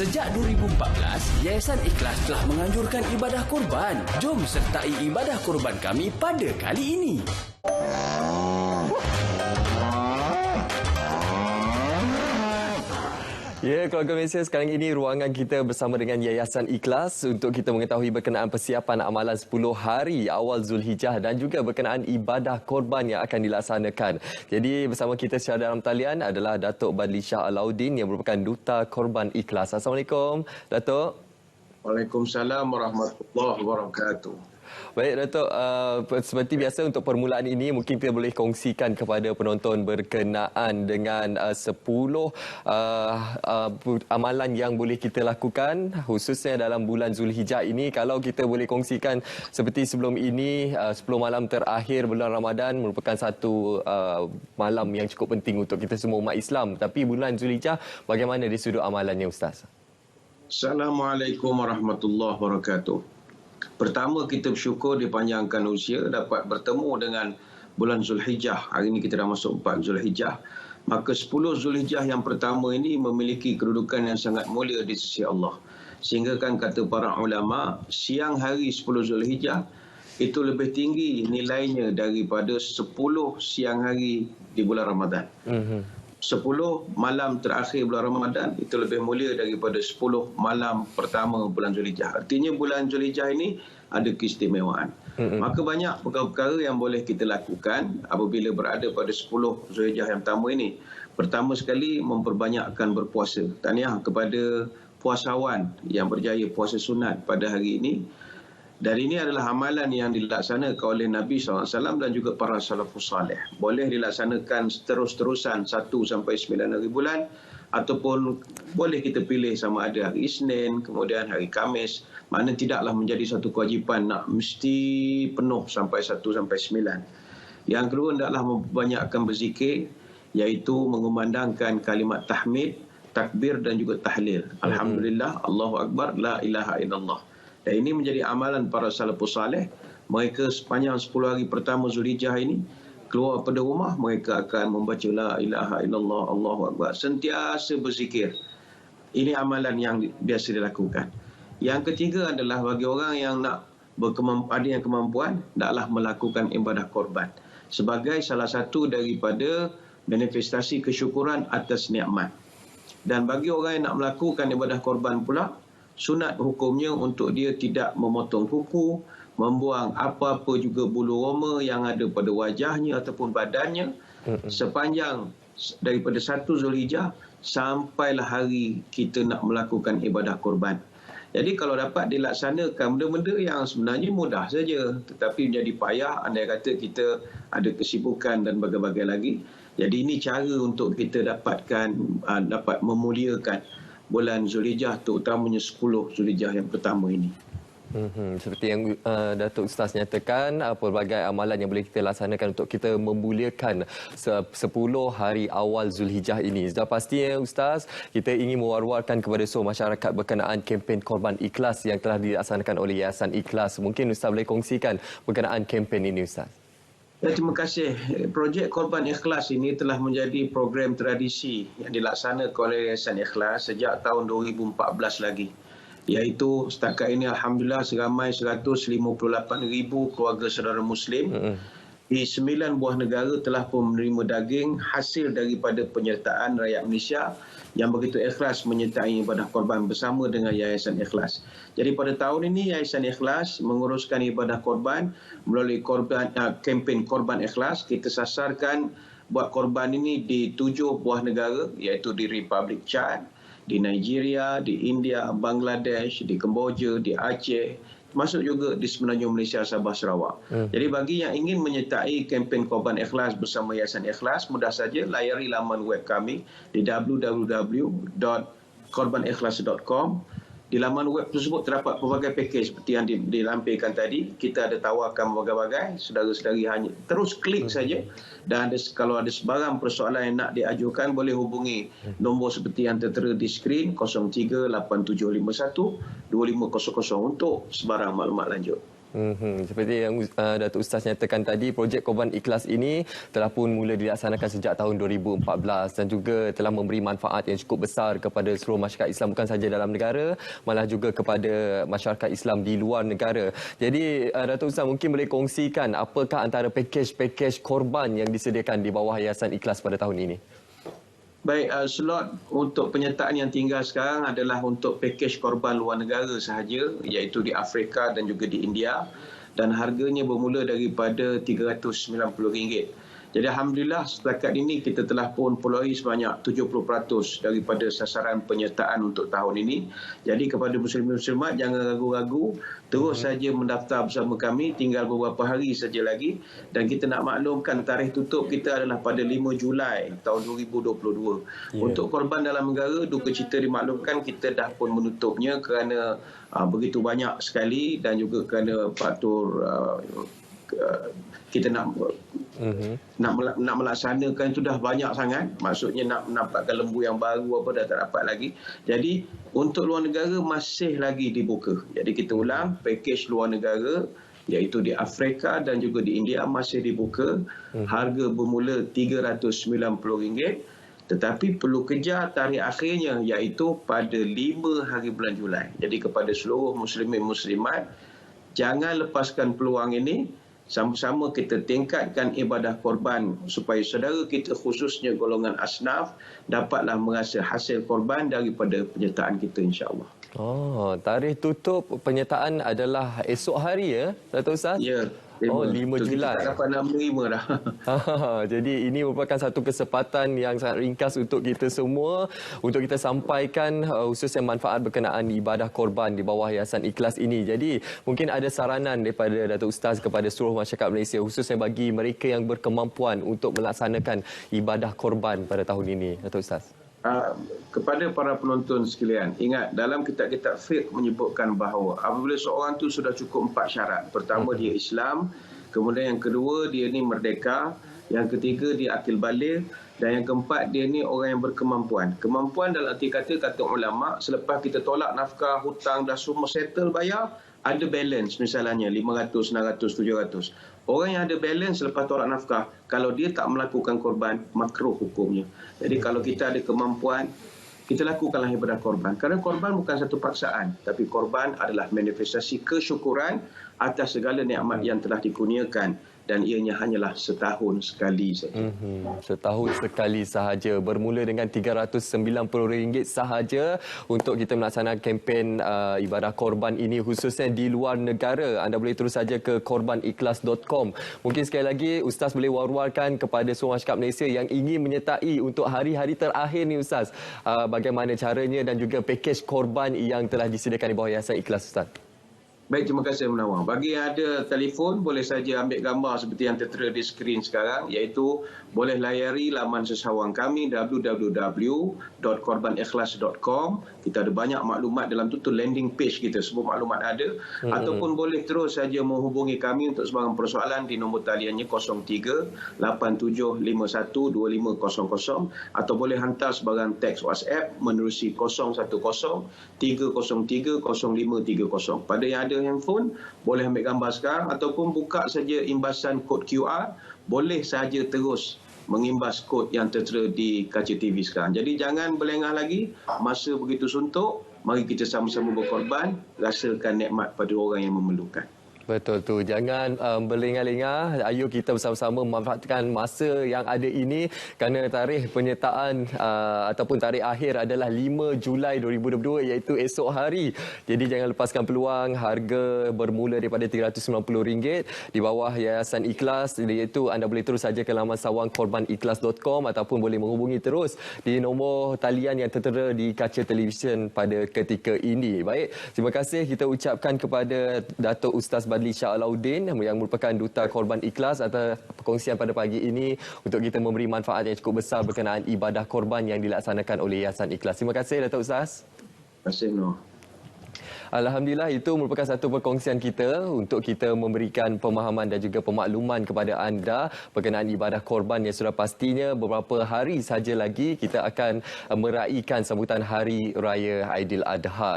Sejak 2014, Yayasan Ikhlas telah menganjurkan ibadah korban. Jom sertai ibadah korban kami pada kali ini. Ya, keluarga Malaysia, sekarang ini ruangan kita bersama dengan Yayasan Ikhlas untuk kita mengetahui berkenaan persiapan amalan 10 hari awal Zulhijjah dan juga berkenaan ibadah korban yang akan dilaksanakan. Jadi bersama kita secara dalam talian adalah Datuk Badli Shah Alauddin yang merupakan Duta Korban Ikhlas. Assalamualaikum, Datuk. Waalaikumsalam warahmatullahi wabarakatuh. Baik, Datuk. Seperti biasa untuk permulaan ini, mungkin kita boleh kongsikan kepada penonton berkenaan dengan 10 amalan yang boleh kita lakukan, khususnya dalam bulan Zulhijjah ini. Kalau kita boleh kongsikan seperti sebelum ini, 10 malam terakhir bulan Ramadan merupakan satu malam yang cukup penting untuk kita semua umat Islam. Tapi bulan Zulhijjah, bagaimana di sudut amalannya, Ustaz? Assalamualaikum warahmatullahi wabarakatuh. Pertama, kita bersyukur dipanjangkan usia dapat bertemu dengan bulan Zulhijjah. Hari ini kita dah masuk 4 Zulhijjah. Maka 10 Zulhijjah yang pertama ini memiliki kedudukan yang sangat mulia di sisi Allah. Sehingga kan kata para ulama, siang hari 10 Zulhijjah itu lebih tinggi nilainya daripada 10 siang hari di bulan Ramadan. 10 malam terakhir bulan Ramadan itu lebih mulia daripada 10 malam pertama bulan Zulhijjah. Artinya bulan Zulhijjah ini ada keistimewaan. Maka banyak perkara-perkara yang boleh kita lakukan apabila berada pada 10 Zulhijjah yang pertama ini. Pertama sekali, memperbanyakkan berpuasa. Tahniah kepada puasawan yang berjaya puasa sunat pada hari ini. Dan ini adalah amalan yang dilaksanakan oleh Nabi SAW dan juga para salafus salih. Boleh dilaksanakan terus-terusan 1 sampai 9 hari bulan, ataupun boleh kita pilih sama ada hari Isnin, kemudian hari Khamis. Mana tidaklah menjadi satu kewajipan nak mesti penuh sampai 1 sampai 9. Yang kedua, hendaklah membanyakkan berzikir, iaitu mengumandangkan kalimat tahmid, takbir dan juga tahlil. Alhamdulillah, Allahu Akbar, la ilaha illallah. Dan ini menjadi amalan para salafus salih. Mereka sepanjang 10 hari pertama Zulhijjah ini, keluar pada rumah, mereka akan membaca la ilaha illallah, Allahu Akbar. Sentiasa berzikir. Ini amalan yang biasa dilakukan. Yang ketiga adalah bagi orang yang nak ada yang kemampuan, hendaklah melakukan ibadah korban. Sebagai salah satu daripada manifestasi kesyukuran atas nikmat. Dan bagi orang yang nak melakukan ibadah korban pula, sunat hukumnya untuk dia tidak memotong kuku, membuang apa-apa juga bulu roma yang ada pada wajahnya ataupun badannya sepanjang daripada 1 Zulhijjah sampailah hari kita nak melakukan ibadah korban. Jadi kalau dapat dilaksanakan benda-benda yang sebenarnya mudah saja, tetapi menjadi payah andai kata kita ada kesibukan dan berbagai-bagai lagi. Jadi ini cara untuk kita dapat memuliakan bulan Zulhijjah, terutamanya 10 Zulhijjah yang pertama ini. Seperti yang Datuk Ustaz nyatakan, pelbagai amalan yang boleh kita laksanakan untuk kita memuliakan 10 hari awal Zulhijjah ini. Sudah pastinya Ustaz, kita ingin mewar-warkan kepada seluruh masyarakat berkenaan kempen Korban Ikhlas yang telah dilaksanakan oleh Yayasan Ikhlas. Mungkin Ustaz boleh kongsikan berkenaan kempen ini, Ustaz. Ya, terima kasih. Projek Korban Ikhlas ini telah menjadi program tradisi yang dilaksanakan oleh Yayasan Ikhlas sejak tahun 2014 lagi. Iaitu setakat ini Alhamdulillah seramai 158,000 keluarga saudara Muslim di 9 buah negara telah pun menerima daging hasil daripada penyertaan rakyat Malaysia yang begitu ikhlas menyertai ibadah korban bersama dengan Yayasan Ikhlas. Jadi pada tahun ini Yayasan Ikhlas menguruskan ibadah korban melalui kempen Korban Ikhlas. Kita sasarkan buat korban ini di 7 buah negara, iaitu di Republik Chad, di Nigeria, di India, Bangladesh, di Kemboja, di Aceh, termasuk juga di semenanjung Malaysia, Sabah, Sarawak. Jadi bagi yang ingin menyertai kempen Korban Ikhlas bersama Yayasan Ikhlas, mudah saja layari laman web kami di www.korbanikhlas.com. Di laman web tersebut terdapat pelbagai pakej seperti yang dilampirkan tadi. Kita ada tawarkan berbagai-bagai. Saudara-saudari hanya terus klik saja. Dan kalau ada sebarang persoalan yang nak diajukan, boleh hubungi nombor seperti yang tertera di skrin 0387512500 untuk sebarang maklumat lanjut. Seperti yang Datuk Ustaz nyatakan tadi, projek Korban Ikhlas ini telah pun mula dilaksanakan sejak tahun 2014 dan juga telah memberi manfaat yang cukup besar kepada seluruh masyarakat Islam, bukan sahaja dalam negara, malah juga kepada masyarakat Islam di luar negara. Jadi Datuk Ustaz mungkin boleh kongsikan apakah antara pakej-pakej korban yang disediakan di bawah Yayasan Ikhlas pada tahun ini? Baik, slot untuk penyertaan yang tinggal sekarang adalah untuk pakej korban luar negara sahaja, iaitu di Afrika dan juga di India, dan harganya bermula daripada RM390. Jadi Alhamdulillah setakat ini kita telah pun perolehi sebanyak 70% daripada sasaran penyertaan untuk tahun ini. Jadi kepada muslim-muslimat jangan ragu-ragu, terus saja mendaftar bersama kami, tinggal beberapa hari saja lagi, dan kita nak maklumkan tarikh tutup kita adalah pada 5 Julai tahun 2022. Untuk korban dalam negara, duka cita dimaklumkan kita dah pun menutupnya kerana begitu banyak sekali dan juga kerana faktor kita nak melaksanakan itu dah banyak sangat, maksudnya nak menampakkan lembu yang baru apa dah tak dapat lagi. Jadi untuk luar negara masih lagi dibuka. Jadi kita ulang, pakej luar negara iaitu di Afrika dan juga di India masih dibuka. Harga bermula RM390, tetapi perlu kejar tarikh akhirnya iaitu pada 5 hari bulan Julai. Jadi kepada seluruh muslimin muslimat, jangan lepaskan peluang ini. Sama-sama kita tingkatkan ibadah korban supaya saudara kita khususnya golongan asnaf dapatlah merasa hasil korban daripada penyertaan kita, insya-Allah. Oh, tarikh tutup penyertaan adalah esok hari ya, Datuk Ustaz? Ya. 5 Julai. Kita tak dapat nak menerima dah. Jadi ini merupakan satu kesempatan yang sangat ringkas untuk kita semua, untuk kita sampaikan khususnya manfaat berkenaan ibadah korban di bawah Yayasan Ikhlas ini. Jadi mungkin ada saranan daripada Datuk Ustaz kepada seluruh masyarakat Malaysia, khususnya bagi mereka yang berkemampuan untuk melaksanakan ibadah korban pada tahun ini, Datuk Ustaz. Kepada para penonton sekalian, ingat dalam kitab-kitab fiqh menyebutkan bahawa apabila seorang tu sudah cukup 4 syarat. Pertama, dia Islam, kemudian yang kedua dia ni merdeka, yang ketiga dia akil baligh, dan yang keempat dia ni orang yang berkemampuan. Kemampuan dalam arti kata ulama, selepas kita tolak nafkah, hutang dah semua settle bayar, ada balance misalnya 500, 600, 700. Orang yang ada balance selepas tolak nafkah, kalau dia tak melakukan korban, makruh hukumnya. Jadi kalau kita ada kemampuan, kita lakukanlah ibadah korban. Kerana korban bukan satu paksaan, tapi korban adalah manifestasi kesyukuran atas segala nikmat yang telah dikurniakan. Dan ianya hanyalah setahun sekali saja. Setahun sekali sahaja. Bermula dengan RM390 sahaja untuk kita melaksanakan kempen ibadah korban ini, khususnya di luar negara. Anda boleh terus saja ke korbanikhlas.com. Mungkin sekali lagi Ustaz boleh war-warkan kepada seluruh masyarakat Malaysia yang ingin menyertai untuk hari-hari terakhir ni Ustaz, bagaimana caranya dan juga pakej korban yang telah disediakan di bawah Yayasan Ikhlas, Ustaz. Baik, terima kasih Munawar. Bagi yang ada telefon, boleh saja ambil gambar seperti yang tertera di skrin sekarang, iaitu boleh layari laman sesawang kami www.korbanikhlas.com. Kita ada banyak maklumat dalam tu landing page kita, semua maklumat ada. Ataupun boleh terus saja menghubungi kami untuk sebarang persoalan di nombor taliannya 03-8751-2500, atau boleh hantar sebarang teks WhatsApp menerusi 010-303-0530. Pada yang ada handphone, boleh ambil gambar sekarang ataupun buka saja imbasan kod QR, boleh saja terus mengimbas kod yang tertera di kaca TV sekarang. Jadi jangan berlengah lagi, masa begitu suntuk, mari kita sama-sama berkorban, rasakan nikmat pada orang yang memerlukan. Betul tu. Jangan berlengah-lengah. Ayo kita bersama-sama memanfaatkan masa yang ada ini, kerana tarikh penyertaan ataupun tarikh akhir adalah 5 Julai 2022, iaitu esok hari. Jadi jangan lepaskan peluang. Harga bermula daripada RM390 di bawah Yayasan Ikhlas, iaitu anda boleh terus saja ke laman sawang korbanikhlas.com ataupun boleh menghubungi terus di nombor talian yang tertera di kaca televisyen pada ketika ini. Baik, terima kasih kita ucapkan kepada Datuk Ustaz Badli Shah Alauddin yang merupakan Duta Korban Ikhlas atas perkongsian pada pagi ini untuk kita memberi manfaat yang cukup besar berkenaan ibadah korban yang dilaksanakan oleh Yayasan Ikhlas. Terima kasih Datuk Ustaz. Terima kasih Noh. Alhamdulillah, itu merupakan satu perkongsian kita untuk kita memberikan pemahaman dan juga pemakluman kepada anda berkenaan ibadah korban yang sudah pastinya beberapa hari saja lagi kita akan meraihkan sambutan Hari Raya Aidiladha.